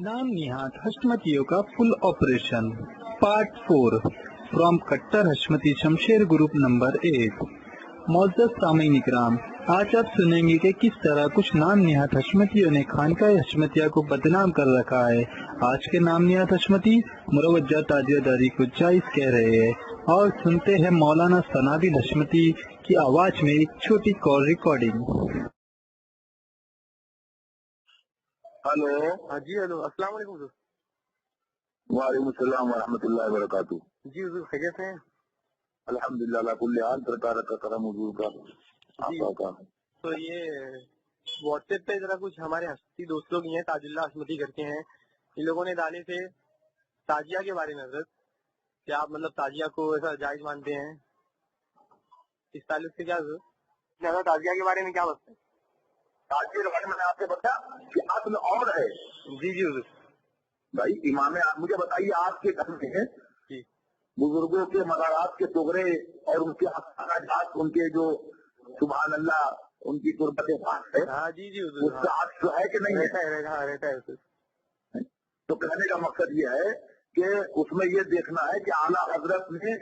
नाम निहात हशमतियों का full operation part 4 from कट्टर हशमती शमशेर ग्रुप नंबर 1। मोअज़्ज़ज़ सामीन इकराम, आज आप सुनेंगे कि किस तरह कुछ नाम निहात हशमतियों ने खानकाह हशमतिया को बदनाम कर रखा है। आज के नाम निहात हशमती मुरवज्जा ताजियादारी को जायज कह रहे हैं। और सुनते हैं मौलाना सनाबिल हशमती की आवाज में एक छोटी कॉल रिकॉर्डिंग। हेलो। हाँ जी, हेलो, अस्सलाम वालेकुम हुजूर। वालेकुम सलाम वरहमतुल्लाहि वबरकातुहू। जी हुजूर, खैरियत से हैं? अल्हम्दुलिल्लाह अला कुल्ली हाल, सरकार का करम हुजूर का जी। आपा का। तो ये व्हाट्सएप पे जरा कुछ हमारे हस्ती दोस्त लोग हैं, ताजुल्लाह हशमती करके हैं, इन लोगों ने डाले थे ताजिया के बारे में। हजरत, क्या आप मतलब ताजिया को ऐसा जायज मानते हैं? इस ताल्लुक से क्या ज्यादा ताजिया के बारे में क्या बता? ताजिया के बारे में मैंने आपसे बताया कि असल और है। जी जी हुजूर। भाई इमाम, आप मुझे बताइए, आपके घर में जी बुजुर्गों के मज़ारात के टुकड़े और उनके अखराजात, उनके जो सुभान अल्लाह उनकी तुरबत भाग है, हाँ जी जी हुजूर, उसका अक्स है कि नहीं रहता है, रहता है हुजूर। तो कहने का मकसद ये है कि उसमें ये देखना है कि आला हजरत ने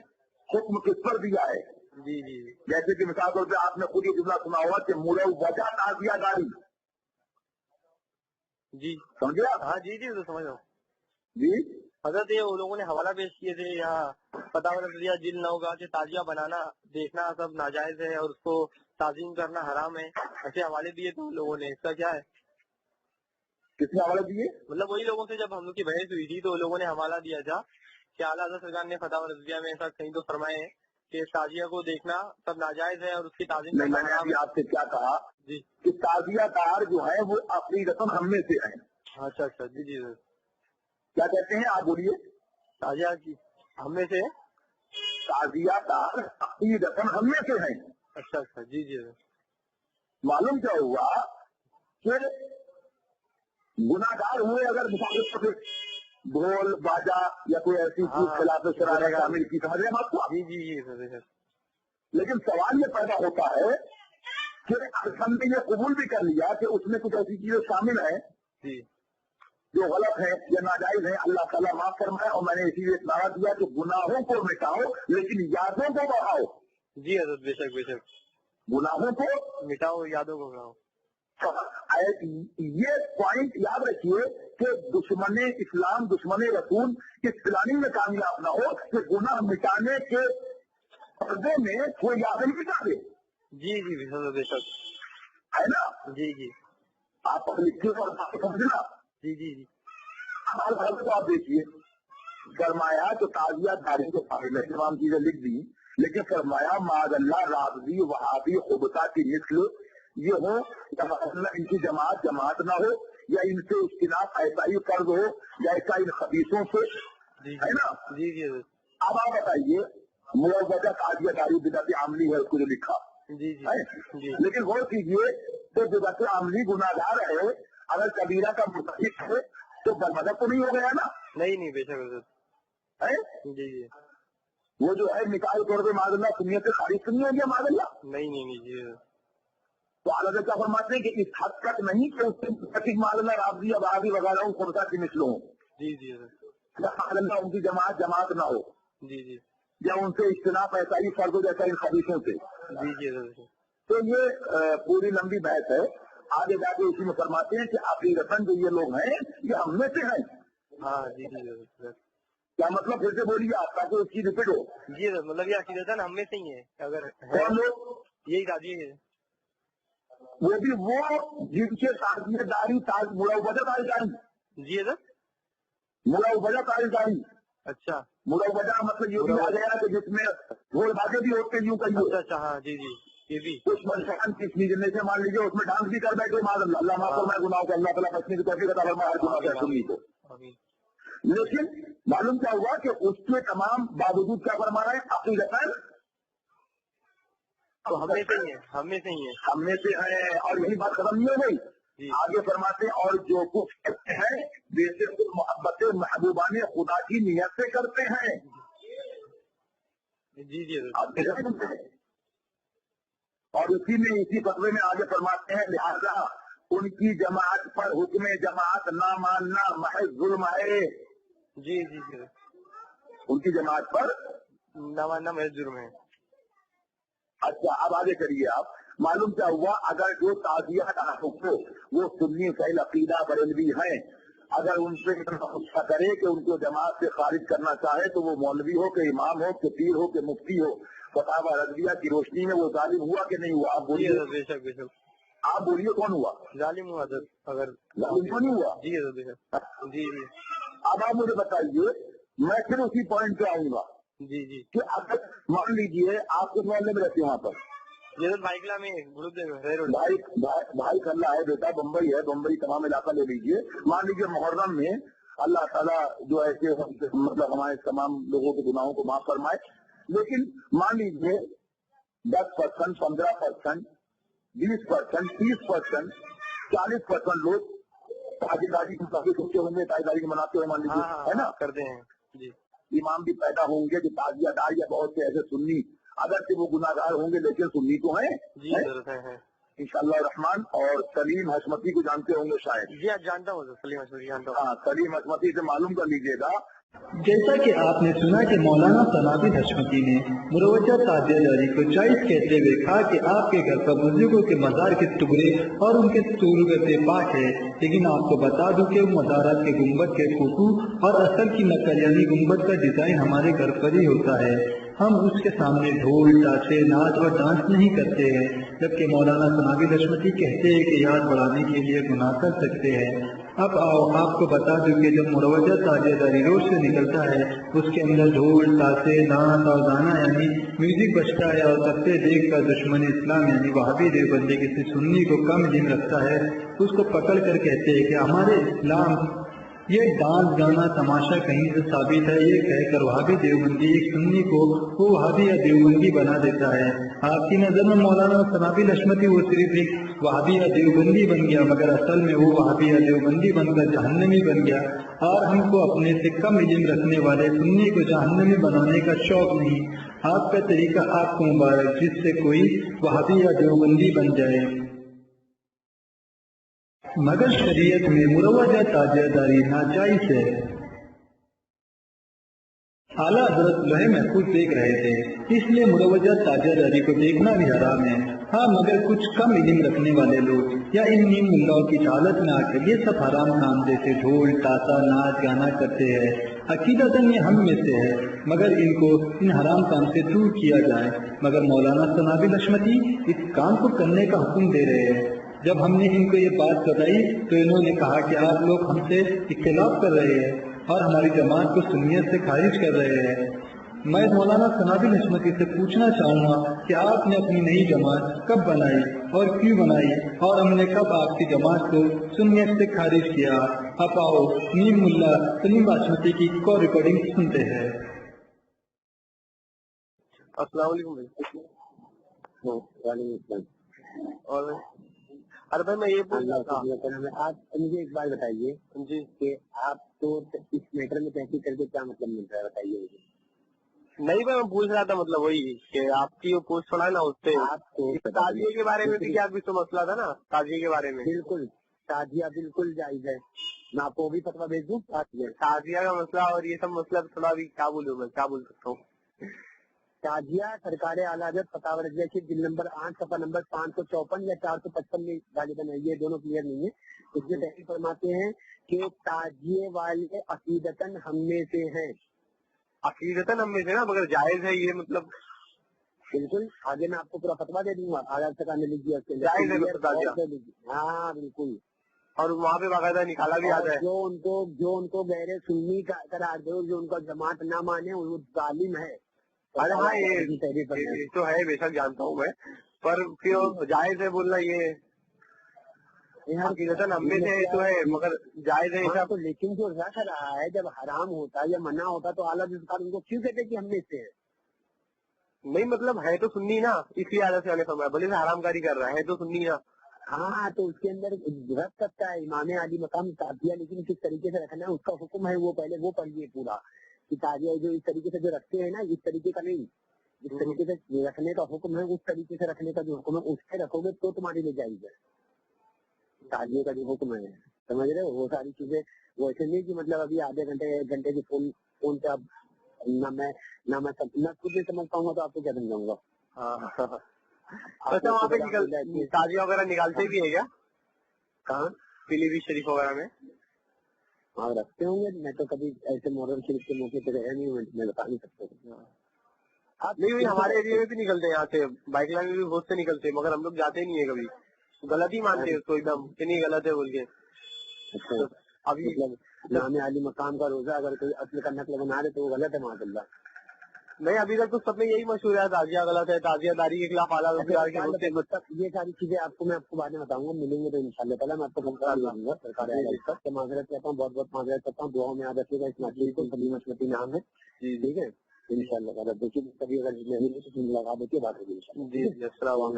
हुक्म किस पर दिया है। जी जी जैसे कि मिसाल तौर पर आपने खुद ये जुमला सुना होगा कि मुरव वजह ताजियादारी, जी समझे आप? हाँ जी जी हुजूर, समझ रहा हूँ। जी हजरत, ये वो लोगों ने हवाला पेश किए थे यहाँ फतवा नज़रिया जिल 9 का कि ताजिया बनाना देखना सब नाजायज है और उसको ताजीम करना हराम है, ऐसे हवाले दिए थे उन लोगों ने। इसका क्या है? किसने हवाला दिए? मतलब वही लोगों से जब हम लोग की बहस हुई थी तो उन लोगों ने हवाला दिया था कि आला हज़रत सरकार ने फतवा नज़रिया में ऐसा कहीं तो फरमाए हैं कि ताजिया को देखना सब नाजायज है और उसकी ताजीम नहीं, करना मैंने हराम अभी है। आपसे क्या कहा जी, कि ताजियादार जो है वो अपनी रकम हम में से है। अच्छा अच्छा, जी जी सर। क्या कहते हैं आप बोलिए? ताजिया की हम में से? ताजियादार अपनी रकम हम में से है। अच्छा अच्छा, जी जी सर। मालूम क्या हुआ कि गुनाहगार हुए अगर मिसाल के तौर पे ढोल बाजा या कोई ऐसी हाँ, चीज खिलाफ शराब गुनहगार। शामिल की, समझ रहे हैं आपको? जी जी जी सर। लेकिन सवाल ये पैदा होता है कि हमने ये कबूल भी कर लिया कि उसमें कुछ ऐसी चीजें शामिल हैं जी जो गलत है या नाजायज है, अल्लाह ताला माफ फरमाए। और मैंने इसीलिए नारा दिया कि गुनाहों को मिटाओ लेकिन यादों को बढ़ाओ। जी हजरत, बेशक बेशक, गुनाहों को मिटाओ यादों को बढ़ाओ। ये पॉइंट याद रखिए कि दुश्मन इस्लाम दुश्मन रसूल इस प्लानिंग में कामयाब ना हो कि गुनाह मिटाने के पर्दे में वो यादें मिटा दे। जी जी हजरत, बेशक, है ना? जी जी आप लिखिए और बात समझना। जी जी जी हमारे भारत को आप देखिए, फरमाया तो ताजियादारी के बारे में तमाम चीजें लिख दी, लेकिन फरमाया मादल्ला राबजी वहाबी खुबता की मिसल ये हो या मतलब इनकी जमात जमात ना हो या इनसे इख्तिलाफ ऐसा ही फर्ज हो जैसा इन खबीसों से, जी है ना? जी जी हजरत, अब आप बताइए, मुआवजा ताजियादारी बिदअत आमली है उसको जो लिखा जी जी है, जी लेकिन गौर कीजिए तो बिदअत आमली गुनाहगार है, अगर कबीरा का मुतहिक है तो बरमदद तो नहीं हो गया ना? नहीं बेशक हजरत, है? जी जी, वो जो है निकाह के तौर पर मादल्ला सुनियत से खारिज तो नहीं हो गया मादल्ला? नहीं जी हजरत, तो आलम क्या फरमाते हैं कि इस हद तक नहीं कि उससे मादल्ला राबजी अब आगे वगैरह हूँ खुबसा की मिसलों जी जी हजरत, या मादल्ला उनकी जमात जमात ना हो जी जी या उनसे इख्तिलाफ ऐसा ही फर्ज हो जैसा इन खबीसों से। जी जी हजरत, तो ये पूरी लंबी बहस है। आगे जाके इसी में फरमाते हैं कि अकीदतन जो ये लोग हैं ये हम में से हैं। हाँ जी जी हजरत, क्या मतलब? फिर से बोलिए आप ताकि उसकी रिपीट हो। जी हजरत, मतलब ये अकीदतन हम में से ही है अगर है, कौन लोग? यही ताजी है। वो भी वो जिनके ताजियादारी मुआवजा ताजियादारी जी हजरत, मुआवजा ताजियादारी अच्छा मुआवजा मतलब ये भी आ गया कि जिसमें ढोल बाजे भी होते यूं कहिए, अच्छा अच्छा, हाँ जी जी, ये भी कुछ मनशान किसनी जैसे मान लीजिए उसमें डांस भी कर बैठे मादल्ला, अल्लाह माफ फरमाए गुनाह को, अल्लाह ताला बचने की तौफीक अता फरमाए हर गुनाह से सुन्नी को। आमीन। लेकिन मालूम क्या हुआ कि उसके तमाम बावजूद क्या फरमा रहे हैं? अकीदतन तो हम में से ही है, हम में से ही है। हम में से है। और यही बात खत्म नहीं हो गई, जी आगे फरमाते हैं और जो कुछ करते हैं वैसे मोहब्बत महबूबान खुदा की नियत से करते हैं। जी जी हजरत, आप देखा सुनते हैं। और इसी में इसी फतवे में आगे फरमाते हैं लिहाजा उनकी जमात पर हुक्म जमात ना मानना महज जुल्म है। जी जी जी, उनकी जमात पर ना मानना महज जुर्म है। अच्छा, अब आगे करिए आप। मालूम क्या हुआ, अगर जो ताजिया हो वो सुन्नी फैल अकीदा बरेलवी हैं, अगर उनसे गुस्सा करे कि उनको जमात से खारिज करना चाहे तो वो मौलवी हो कि इमाम हो कि पीर हो कि मुफ्ती हो, फतावा रज़विया की रोशनी में वो जालिम हुआ कि नहीं हुआ? आप जी बोलिए, हजरत, बेशक बेशक आप बोलिए कौन हुआ? जालिम हुआ हजरत, अगर जालिम तो नहीं हुआ? जी हजरत बेशक। जी जी अब आप मुझे बताइए, मैं फिर उसी पॉइंट पे आऊंगा जी जी, कि अगर मान लीजिए आप किस मोहल्ले में रहते हैं वहाँ पर? ये तो बाइकला में गुरुदेव भाई खल्ला है बेटा, बम्बई है, बम्बई तमाम इलाका ले लीजिए। मान लीजिए मुहर्रम में अल्लाह ताला जो है कि मतलब हमारे तमाम लोगों के गुनाहों को माफ फरमाए, लेकिन मान लीजिए 10%, 15%, 20%, 30%, 40% लोग ताजीदारी की काफी सोचे होंगे, ताजीदारी मनाते हुए मान लीजिए, है ना? करते हैं जी। इमाम भी पैदा होंगे कि ताजियादार या बहुत से ऐसे सुन्नी, अगर से वो गुनाहगार होंगे लेकिन सुन्नी तो हैं, जी जरूरत है इंशाअल्लाह रहमान। और सलीम हशमती को जानते होंगे शायद। जी, आज जानता हूँ सलीम हशमती जानता हूँ। हाँ, सलीम हशमती से मालूम कर लीजिएगा। जैसा कि आपने सुना कि मौलाना सनाबिल हशमती ने मुरवजा ताजियादारी को जायज कहते हुए कहा कि आपके घर पर बुजुर्गों के मजार के टुकड़े और उनके सूरत पाक है, लेकिन आपको बता दूं कि मज़ारात के गुम्बद के फोटो और असल की नकल यानी गुम्बद का डिजाइन हमारे घर पर ही होता है। हम उसके सामने ढोल, ताशे, नाच और डांस नहीं करते हैं, जबकि मौलाना सनाबिल हशमती कहते हैं कि याद बढ़ाने के लिए गुनाह कर सकते हैं। अब आओ आपको बता दूं कि जब मुरवजा ताजियादारी रोज से निकलता है, उसके अंदर ढोल, ताशे, नाच और गाना यानी म्यूजिक बजता है, और तबसे देख कर दुश्मन इस्लाम यानी वहाबी देवबंदी किसी सुन्नी को कम इल्म रखता है, उसको पकड़ कर कहते हैं कि हमारे इस्लाम ये डांस, गाना, तमाशा कहीं से साबित है, ये कहकर वहाबी देवबंदी एक सुन्नी को वो वहाबी या देवबंदी बना देता है। आपकी नजर में मौलाना सनाबिल हशमती वो सिर्फ एक वहाबी या देवबंदी बन गया, मगर असल में वो वहाबी या देवबंदी बनकर जहन्नमी बन गया। और हमको अपने से कम इल्म रखने वाले सुन्नी को जहन्नमी बनाने का शौक नहीं। आपका तरीका आपको मुबारक, जिससे कोई वहाबी या देवबंदी बन जाए। मगर शरीयत में मुरवजा ताजियादारी नाजायज है। आला हजरत लोहे महफूज देख रहे थे, इसलिए मुरवजा ताजियादारी को देखना भी हराम है। हाँ, मगर कुछ कम इल्म रखने वाले लोग या इन नीम मुल्लाओं की हालत में आकर ये सब हराम काम जैसे ढोल, ताशा, नाच गाना करते हैं। अकीदतन ये हम में से है, मगर इनको इन हराम काम से दूर किया जाए। मगर मौलाना सनाबिल हशमती इस काम को करने का हुक्म दे रहे हैं। जब हमने इनको ये बात बताई तो इन्होंने कहा कि आप लोग हमसे इख्तिलाफ कर रहे हैं और हमारी जमात को सुन्नियत से खारिज कर रहे हैं। मैं मौलाना सनाबिल हशमती से पूछना चाहूँगा कि आपने अपनी नई जमात कब बनाई और क्यों बनाई, और हमने कब आपकी जमात को सुन्नियत से खारिज किया। अब आओ नीम मुल्ला सलीम हशमती की एक और रिकॉर्डिंग सुनते हैं। अस्सलाम वालेकुम। और अरे भाई, मैं ये पूछ रहा था, आप मुझे एक बात बताइए जी कि आपको इस मैटर में तहकीक करके क्या मतलब मिल रहा है, बताइए मुझे। नहीं भाई, मैं पूछ रहा था मतलब वही कि आपकी वो पोस्ट पड़ा ना उससे आपको ताजिए के बारे में भी क्या कुछ तो मसला था ना, ताजिए के बारे में। बिल्कुल ताजिया बिल्कुल जायज है, मैं आपको भी फतवा भेज दूँ। ताजिया का मसला और ये सब मसला थोड़ा भी क्या बोलूँ, मैं क्या बोल सकता हूँ। ताजिया सरकार आला हज़रत फतावा रज़विया की बिल नंबर 8 सफा नंबर 554 या 455 में गालिबन है, ये दोनों क्लियर नहीं है। इसमें तहरीर फरमाते हैं कि ताजिए वाले अकीदतन हम में से हैं। अकीदतन हम में से ना, मगर जायज है ये, मतलब बिल्कुल आगे मैं आपको पूरा फतवा दे दूंगा, आजाद सरकार ने लिख दिया उसके जायज है मतलब ताजिया। हाँ बिल्कुल, और वहाँ पे बाकायदा निकाला भी आता है। जो उनको गैर सुन्नी का करार दो, जो उनका जमात ना माने वो जालिम है। अरे हाँ, ये तो है, बेशक जानता हूँ मैं, पर फिर जायज है बोलना ये अकीदतन हम में से तो है, मगर जायज है हाँ, तो लेकिन जो रख रहा है जब हराम होता या मना होता तो आला सरकार उनको क्यों कहते कि हम में से है? नहीं मतलब है तो सुन्नी ना, इसलिए आला से समय भले से हरामकारी कर रहा है तो सुन्नी ना। हाँ, तो उसके अंदर रख सकता है इमाम आली मकाम ताजिया, लेकिन किस तरीके से रखना है उसका हुक्म है, वो पहले वो पढ़िए पूरा कि ताजिया जो इस तरीके से जो रखते हैं ना, इस तरीके का नहीं, जिस तरीके से रखने का हुक्म है उस तरीके से रखने का जो हुक्म है उससे रखोगे तो तुम्हारे लिए जायज है। ताजिए का जो हुक्म है, समझ रहे हो, वो सारी चीजें वो ऐसे नहीं कि मतलब अभी आधे घंटे 1 घंटे की फोन पे आप मैं खुद नहीं समझ पाऊंगा तो आपको क्या समझाऊंगा। अच्छा वहाँ पे ताजिया वगैरह निकालते भी है क्या? कहाँ? पीलीभीत शरीफ वगैरह में? हाँ रखते होंगे, मैं तो कभी ऐसे मुहर्रम शरीफ के मौके पे गया नहीं हूँ, मैं बता नहीं सकता। नहीं हमारे एरिया में भी निकलते हैं, यहाँ से बाइक लाइन में भी बहुत से निकलते हैं, मगर हम लोग जाते नहीं है कभी, गलत ही मानते हैं उसको एकदम कि नहीं गलत है बोल के। अच्छा अभी मतलब नाम आली मकाम का रोजा अगर कोई असल का नकल बना रहे तो वो गलत है माशाल्लाह। नहीं अभी तक तो सब में यही मशहूर है ताजिया गलत है, ताजियादारी के खिलाफ आला मतलब ये सारी चीजें मैं आपको बाद में बताऊंगा, मिलेंगे तो इंशाल्लाह ताला मैं आपको दूंगा सरकार तो माजरत करता हूँ, बहुत बहुत माजरत करता हूँ, दुआ में याद रखिएगा। इस नाचीज को सलीम हशमती नाम है, ठीक है इंशाल्लाह ताला। देखिए कभी अगर तो लगा देती बात होगी इंशाल्लाह। अस्सलाम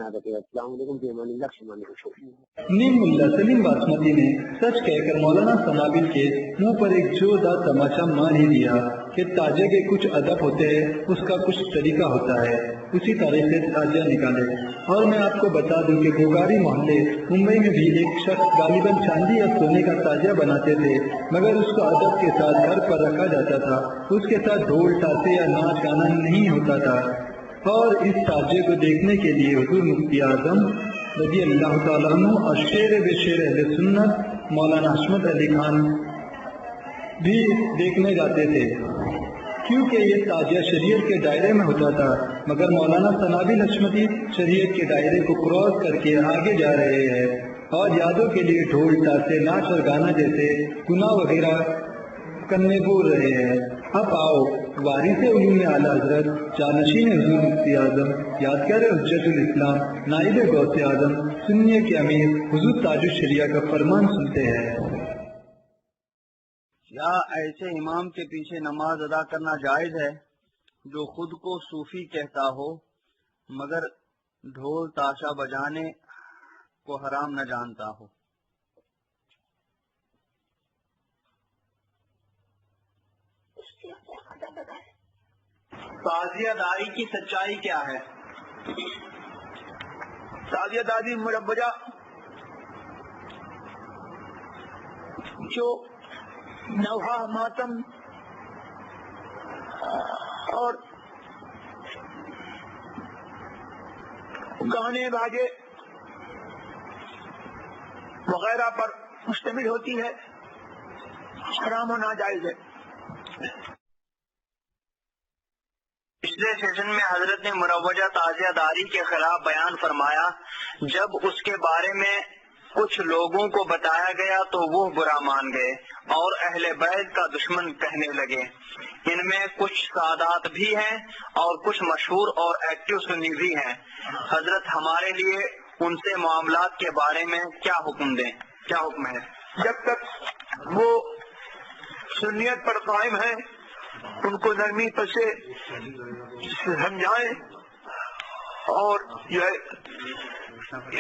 नीम मुल्ला सलीम बासमती ने सच कहकर मौलाना सनाबिल के मुंह पर एक जोरदार तमाचा मार ही दिया कि ताजिया के कुछ अदब होते हैं, उसका कुछ तरीका होता है, उसी तरह से ताजिया निकाले। और मैं आपको बता दूं कि गोगारी मोहल्ले मुंबई में भी एक शख्स गालिबन चांदी या सोने का ताजिया बनाते थे, मगर उसको अदब के साथ घर पर रखा जाता था, उसके साथ ढोल तासे या नाच गाना नहीं होता था। और इस ताजिए को देखने के लिए हुजूर मुफ्ती आजम रज़ी अल्लाह ताला अन्हु और शेर बेशेर अहले सुन्नत मौलाना हशमत अली खान भी देखने जाते थे, क्योंकि ये ताजिया शरीयत के दायरे में होता था। मगर मौलाना सनाबिल हशमती शरीयत के दायरे को क्रॉस करके आगे जा रहे हैं और यादों के लिए ढोल तासे नाच और गाना जैसे गुनाह वगैरह करने बोल रहे हैं। अब आओ वारिस उलूम आला हजरत जानशीन हुजूर मुफ्ती आजम यादगार हुज्जतुल इस्लाम नाइब गौसे आजम सुन्नियों के अमीर हुजूर ताजुश शरिया का फरमान सुनते हैं। क्या ऐसे इमाम के पीछे नमाज अदा करना जायज है जो खुद को सूफी कहता हो मगर ढोल ताशा बजाने को हराम न जानता हो? ताजियादारी की सच्चाई क्या है? ताजियादारी मुरब्बजा जो नौहा मातम और गाने बाजे वगैरह पर मुश्तमिल होती है, हराम और नाजायज है। पिछले सेशन में हजरत ने मुरव्वजा ताजियादारी के खिलाफ बयान फरमाया। जब उसके बारे में कुछ लोगों को बताया गया तो वो बुरा मान गए और अहले बैत का दुश्मन कहने लगे। इनमें कुछ सादात भी हैं और कुछ मशहूर और एक्टिव सुन्नी भी हैं। हजरत हमारे लिए उनसे मामलात के बारे में क्या हुक्म दें, क्या हुक्म है? जब तक वो सुन्नियत पर कायम है उनको नरमी पर से समझाएं और जो है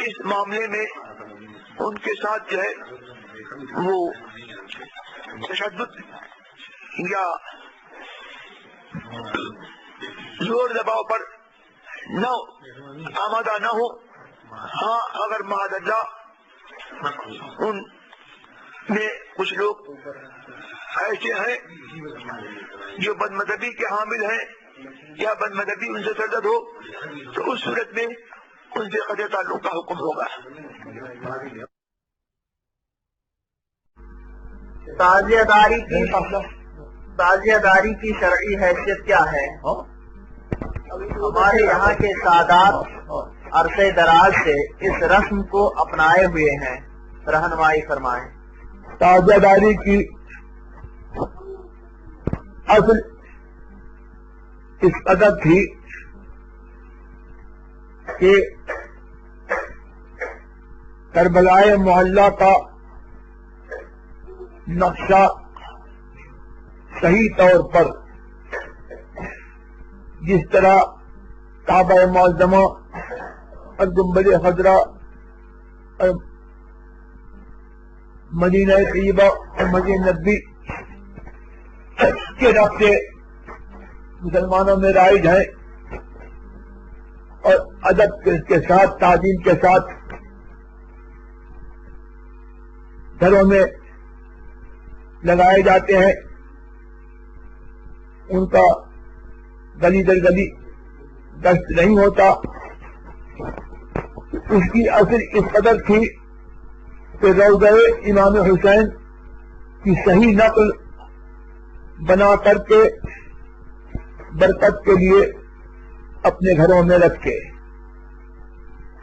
इस मामले में उनके साथ जो है वो तशद्दुद या जोर दबाव पर न आमादा न हो। हाँ अगर मादल्ला उन में कुछ लोग ऐसे हैं जो बदमज़हबी के हामिल हैं या बदमज़हबी उनसे सरदर्द हो तो उस सूरत में उनसे कतई ताल्लुक का हुक्म होगा। ताजियादारी की शरई हैसियत क्या है? हमारे यहाँ के सादात अरसे दराज से इस रस्म को अपनाए हुए हैं, रहनुमाई फरमाएं। ताजियादारी की असल इस कदर थी कि करबलाए मोहल्ला का नक्शा सही तौर पर जिस तरह काबा मुअज़्ज़मा और गुंबद खजरा और मदीना तैयबा और मस्जिद नबी के रास्ते मुसलमानों में राइज है और अदब के साथ ताजीम के साथ گھروں میں لگائے جاتے ہیں ان کا گلی در گلی دست نہیں ہوتا. اس کی اصل اس قدر تھی کہ روضہ امام حسین کی صحیح نقل بنا کر کے برکت کے لیے اپنے گھروں میں رکھے.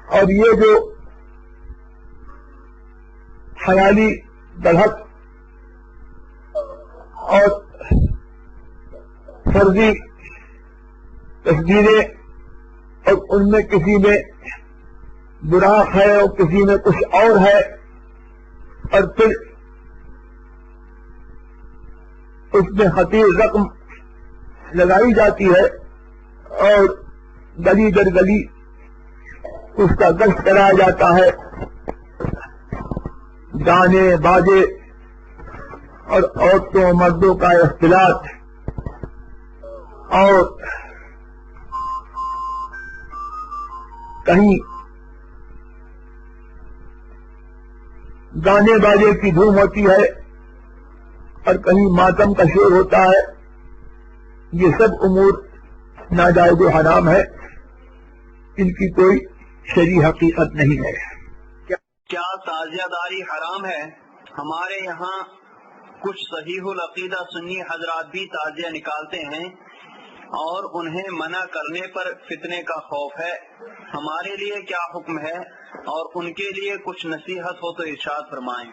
اور یہ جو خیالی بڑھت اور فرضی تصویریں اور ان میں کسی میں براق ہے اور کسی میں کچھ اور ہے اور پھر اس میں خطیر رقم لگائی جاتی ہے اور گلی در گلی اس کا گشت کرایا جاتا ہے. گانے باجے اور عورتوں مردوں کا اختلاط اور کہیں گانے باجے کی دھوم ہوتی ہے اور کہیں ماتم کا شور ہوتا ہے. یہ سب امور ناجائز و حرام ہے. ان کی کوئی شرعی حقیقت نہیں ہے. کیا تعزیہ داری حرام ہے؟ ہمارے یہاں کچھ صحیح العقیدہ سنی حضرات بھی تعزیہ نکالتے ہیں اور انہیں منع کرنے پر فتنے کا خوف ہے. ہمارے لیے کیا حکم ہے اور ان کے لیے کچھ نصیحت ہو تو ارشاد فرمائیں.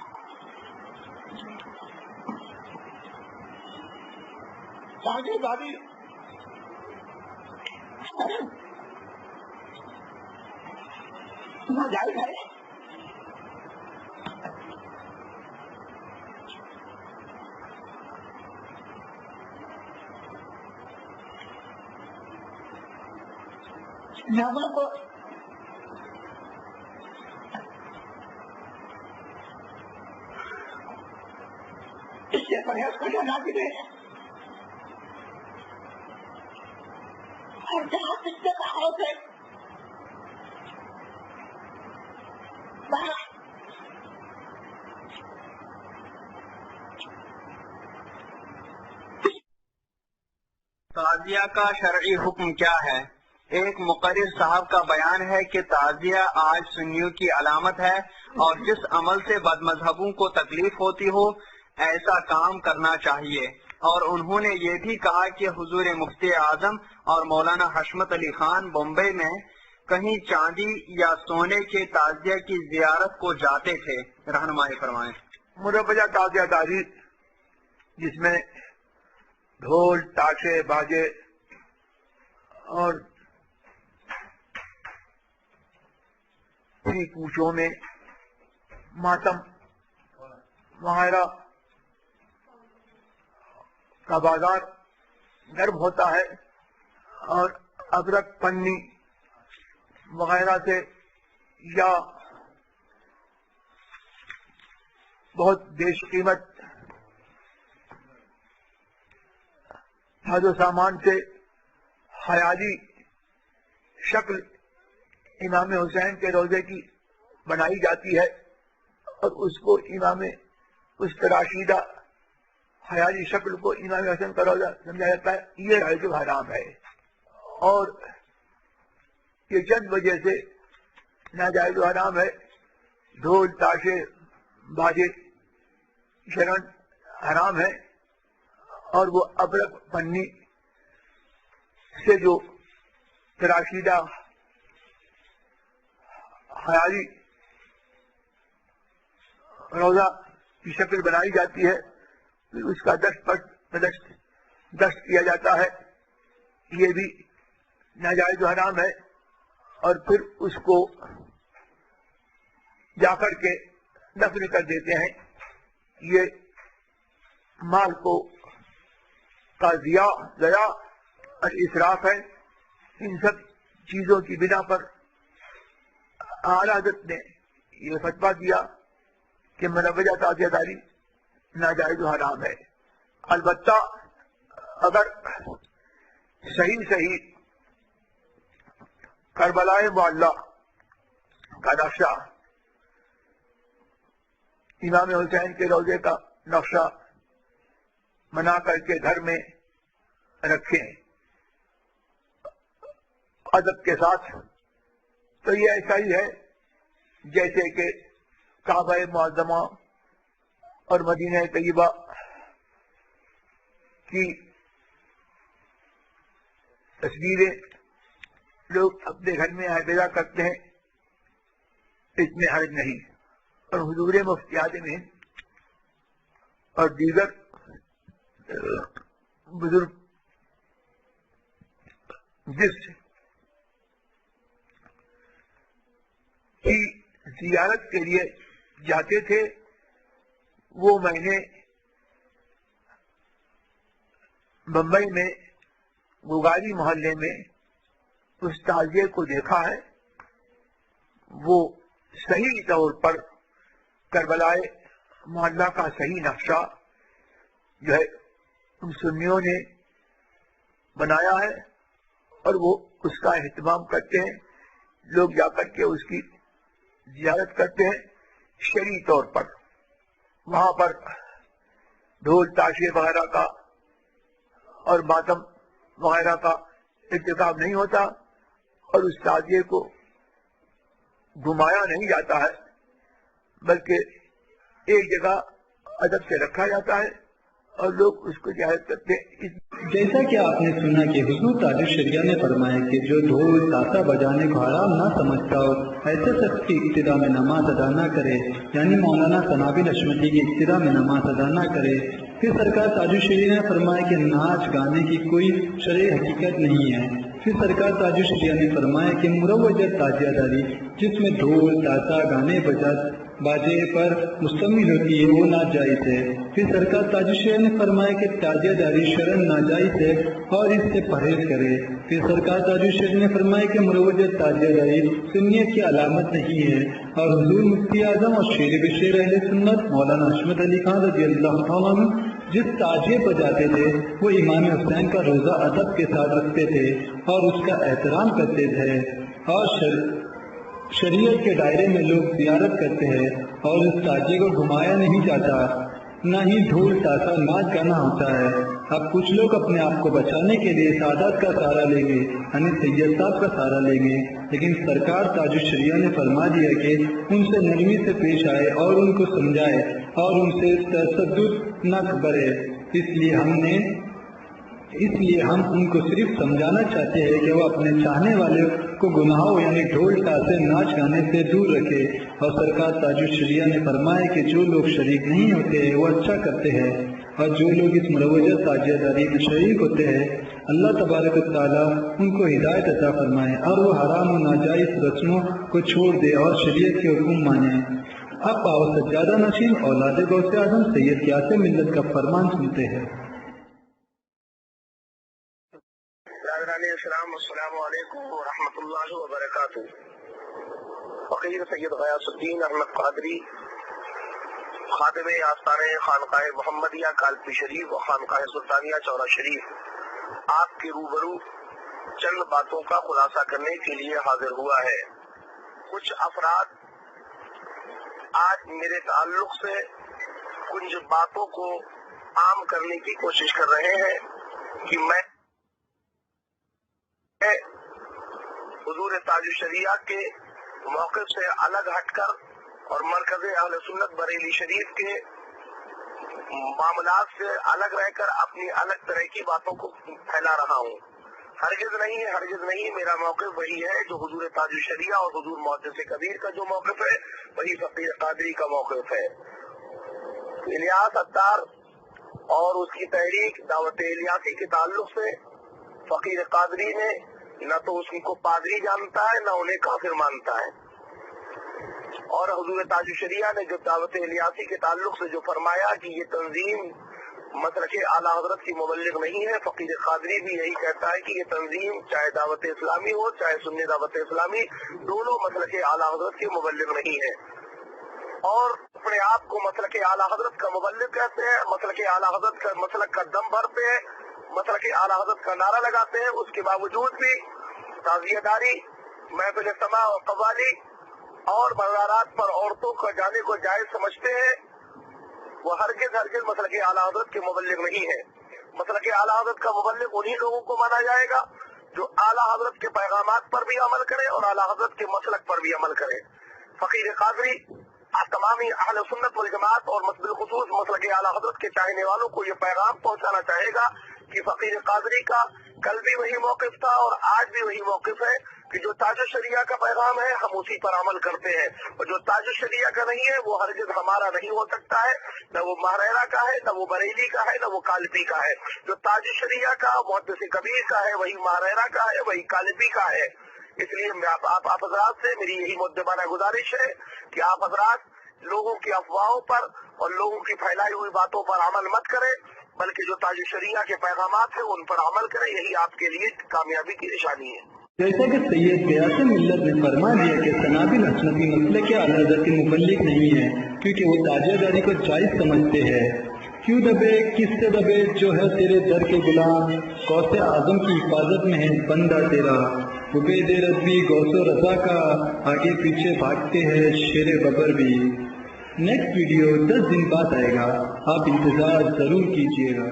تعزیہ داری ناجائز ہے. ناموں کو اس سے پرہیز کو جانا بھی دے اور جہاں فتنے کا خوف ہے وہاں تعزیہ کا شرعی حکم کیا ہے؟ ایک مقرر صاحب کا بیان ہے کہ تعزیہ آج سنیوں کی علامت ہے اور جس عمل سے بد مذہبوں کو تکلیف ہوتی ہو ایسا کام کرنا چاہیے. اور انہوں نے یہ بھی کہا کہ حضور مفتی اعظم اور مولانا حشمت علی خان بمبئی میں کہیں چاندی یا سونے کے تعزیہ کی زیارت کو جاتے تھے. رہنمائی فرمائیں. مروجہ تعزیہ داری جس میں ڈھول تاشے باجے اور کوچوں میں ماتم وغیرہ کا بازار گرم ہوتا ہے اور ادرک پنی وغیرہ سے یا بہت بیش قیمت ساز و سامان سے خیالی شکل امام حسین کے روضے کی بنائی جاتی ہے اور اس کو اس تراشیدہ خیالی شکل کو امام حسین کا روضہ سمجھا جاتا ہے. یہ جائز و حرام ہے اور یہ چند وجہ سے ناجائز و حرام ہے. ڈھول تاشے باجے شرن حرام ہے اور وہ ابرق پنی سے جو تراشیدہ خیالی روضہ کی شکل بنائی جاتی ہے پھر اس کا دست کیا جاتا ہے یہ بھی ناجائز و حرام ہے. اور پھر اس کو جا کر کے دفن کر دیتے ہیں. یہ مال کو کا ضیاع اور اسراف ہے. ان سب چیزوں کی بنا پر اعلیٰ حضرت نے یہ فتویٰ دیا کہ مروجہ تعزیہ داری ناجائز و حرام ہے. البتہ اگر صحیح کربلائے معلیٰ کا نقشہ इमाम हुसैन के रोजे का नक्शा बना करके घर में रखें अदब के साथ, तो ये ऐसा ही है जैसे कि काबा मुअज़्ज़मा और मदीना तैयबा की तस्वीरें लोग अपने घर में हाफिजा करते हैं, इसमें हर्ज नहीं। और हुजूर मुफ्ती आज़म हिंद और दीगर बुजुर्ग जिस की जियारत के लिए जाते थे, वो मैंने बम्बई में गुगारी मोहल्ले में उस ताजिए को देखा है। वो सही तौर पर करबलाए मोहल्ला का सही नक्शा जो है उन सुन्नियों ने बनाया है और वो उसका एहतमाम करते हैं। लोग जाकर के उसकी जियारत करते हैं शरई तौर पर। वहां पर ढोल ताशे वगैरह का और मातम वगैरह का इर्तिकाब नहीं होता और उस ताजिए को घुमाया नहीं जाता है, बल्कि एक जगह अदब से रखा जाता है और लोग उसको जियारत करते हैं। जैसा कि आपने सुना कि हुजूर ताजुल शरिया ने फरमाया कि जो ढोल ताशा बजाने को हराम ना समझता हो, ऐसे शख्स की इब्तिदा में नमाज अदा ना करे, यानी मौलाना सनाबिल हशमती की इब्तिदा में नमाज अदा ना करे। फिर सरकार ताजुल शरिया ने फरमाया कि नाच गाने की कोई शरई हकीकत नहीं है। फिर सरकार ताजुल शरिया ने फरमाया कि मुरव्वजत ताजियादारी जिसमें ढोल ताशा गाने बाजे पर मुश्तमिल होती है वो नाजायज है। फिर सरकार ताजुल शरिया ने फरमाया कि ताजियादारी शरन नाजायज है और इससे परहेज करे। फिर सरकार ताजुल शरिया ने फरमाया कि मुरव्वजत ताजियादारी सुन्नियत की अलामत नहीं है। और हुजूर मुफ्ती आजम और शेर बशेर अहले सुन्नत मौलाना हशमत अली खान रज़ियल्लाहु तआला अन्हु जिस ताजिए बजाते थे वो इमाम हुसैन का रोजा अदब के साथ रखते थे और उसका एहतराम करते थे। और शरीयत के दायरे में लोग जियारत करते हैं और इस ताजिए को घुमाया नहीं जाता, न ही ढोल ताशा नाच गाना होता है। अब कुछ लोग अपने आप को बचाने के लिए सादात का सहारा लेंगे, यानी सैयद साहब का सहारा लेंगे, लेकिन सरकार ताजुल शरिया ने फरमा दिया कि उनसे नरमी से पेश आए और उनको समझाए और उनसे तशद्दुद न करे। इसलिए हम उनको सिर्फ समझाना चाहते हैं कि वो अपने चाहने वाले को गुनाहों यानी ढोल ताशे नाच गाने से दूर रखे। और सरकार ताजुल शरिया ने फरमाया कि जो लोग शरीक नहीं होते हैं वो अच्छा करते हैं और जो लोग इस मुरव्वजत ताजियादारी में शरीक होते हैं अल्लाह तबारक व तआला उनको हिदायत अता फरमाए और वो हराम और नाजायज रस्मों को छोड़ दे और शरीयत के हुक्म माने। अब आओ सज्जादा नशीन औलाद गौसे आजम सैयद क़यासे मिल्लत का फरमान सुनते हैं। अस्सलामु अलैकुम व रहमतुल्लाहि व बरकातुहू। फकीर सैयद गयासुद्दीन अहमद कादरी खादिम आस्ताने खानकाह मोहम्मदिया कालपी शरीफ और खानकाह सुल्तानिया चौरा शरीफ आपके रूबरू चंद बातों का खुलासा करने के लिए हाजिर हुआ है। कुछ अफराद आज मेरे ताल्लुक से कुछ बातों को आम करने की कोशिश कर रहे हैं कि मैं हुजूर ताजुल शरिया के मौक़िफ़ से अलग हटकर और मरकज़ अहले सुन्नत बरेली शरीफ के मामलात से अलग रहकर अपनी अलग तरह की बातों को फैला रहा हूँ। हरगिज़ नहीं, मेरा मौक़िफ़ वही है जो हुजूर ताजुल शरिया और हुजूर मुहद्दिस कबीर का जो मौक़िफ़ है वही फकीर कादरी का मौक़िफ़ है। इलियास अत्तार और उसकी तहरीक दावत इलियासी के ताल्लुक से फकीर कादरी ने न तो उनको पादरी जानता है न उन्हें काफिर मानता है। और हुजूर ताजुल शरिया ने जो दावत इलियासी के ताल्लुक से जो फरमाया कि ये तंजीम मसलके आला हजरत की मुबल्लिग नहीं है, फकीर कादरी भी यही कहता है कि ये तंजीम चाहे दावत इस्लामी हो चाहे सुन्नी दावत इस्लामी दोनों मसलके आला हजरत की मुबल्लिग नहीं है। और अपने आप को मसलके आला हजरत का मुबल्लिग कहते हैं, मसलके आला हजरत का मसलक का दम भरते हैं, मसलके आला हजरत का नारा लगाते हैं। उसके बावजूद भी ताजियादारी, महफिल समा और कव्वाली और मज़ारात पर औरतों को जाने को जायज समझते हैं وہ हरगिज़ मसलक आला हज़रत के मुबल्लिग नहीं है। मसलक आला हज़रत का मुबल्लिग उन्हीं लोगों को माना जाएगा जो आला हज़रत के पैगामात पर भी अमल करे और आला हज़रत के मसलक पर भी अमल करे। फकीर कादरी तमामी अहले सुन्नत वल जमात और बिल खुसूस मसलक आला हज़रत के चाहने वालों को ये पैगाम पहुंचाना चाहेगा कि फकीर कादरी का कल भी वही मौक़िफ़ था और आज भी वही मौक़िफ़ है कि जो ताज शरिया का पैगाम है हम उसी पर अमल करते हैं, और जो ताज शरिया का नहीं है वो हरगिज़ हमारा नहीं हो सकता है, न वो महरेरा का है, न वो बरेली का है, न वो कालपी का है। जो ताज शरिया का मुहद्दिस कबीर का है वही महरेरा का है, वही कालपी का है। इसलिए आप हज़रात से मेरी यही मुद्दबाना गुजारिश है कि आप हज़रात लोगों की अफवाहों पर और लोगों की फैलाई हुई बातों पर अमल मत करें, बल्कि जो ताज शरिया के पैगामात हैं उन पर अमल करें। यही आपके लिए कामयाबी की निशानी है। जैसा कि सैयद क़यास मिल्लत ने फरमा दिया कि सनाबिल हसनती मसलक आला हज़रत के मुबल्लिग नहीं है, क्योंकि वो ताजियादारी को जायज़ समझते हैं। क्यों दबे किससे दबे जो है तेरे दर के गुलाम, गौसे आजम की हिफाजत में है बंदा तेरा। उबैद रज़वी गौसो रज़ा का आगे पीछे भागते हैं शेर बबर भी। नेक्स्ट वीडियो 10 दिन बाद आएगा, आप इंतज़ार ज़रूर कीजिएगा।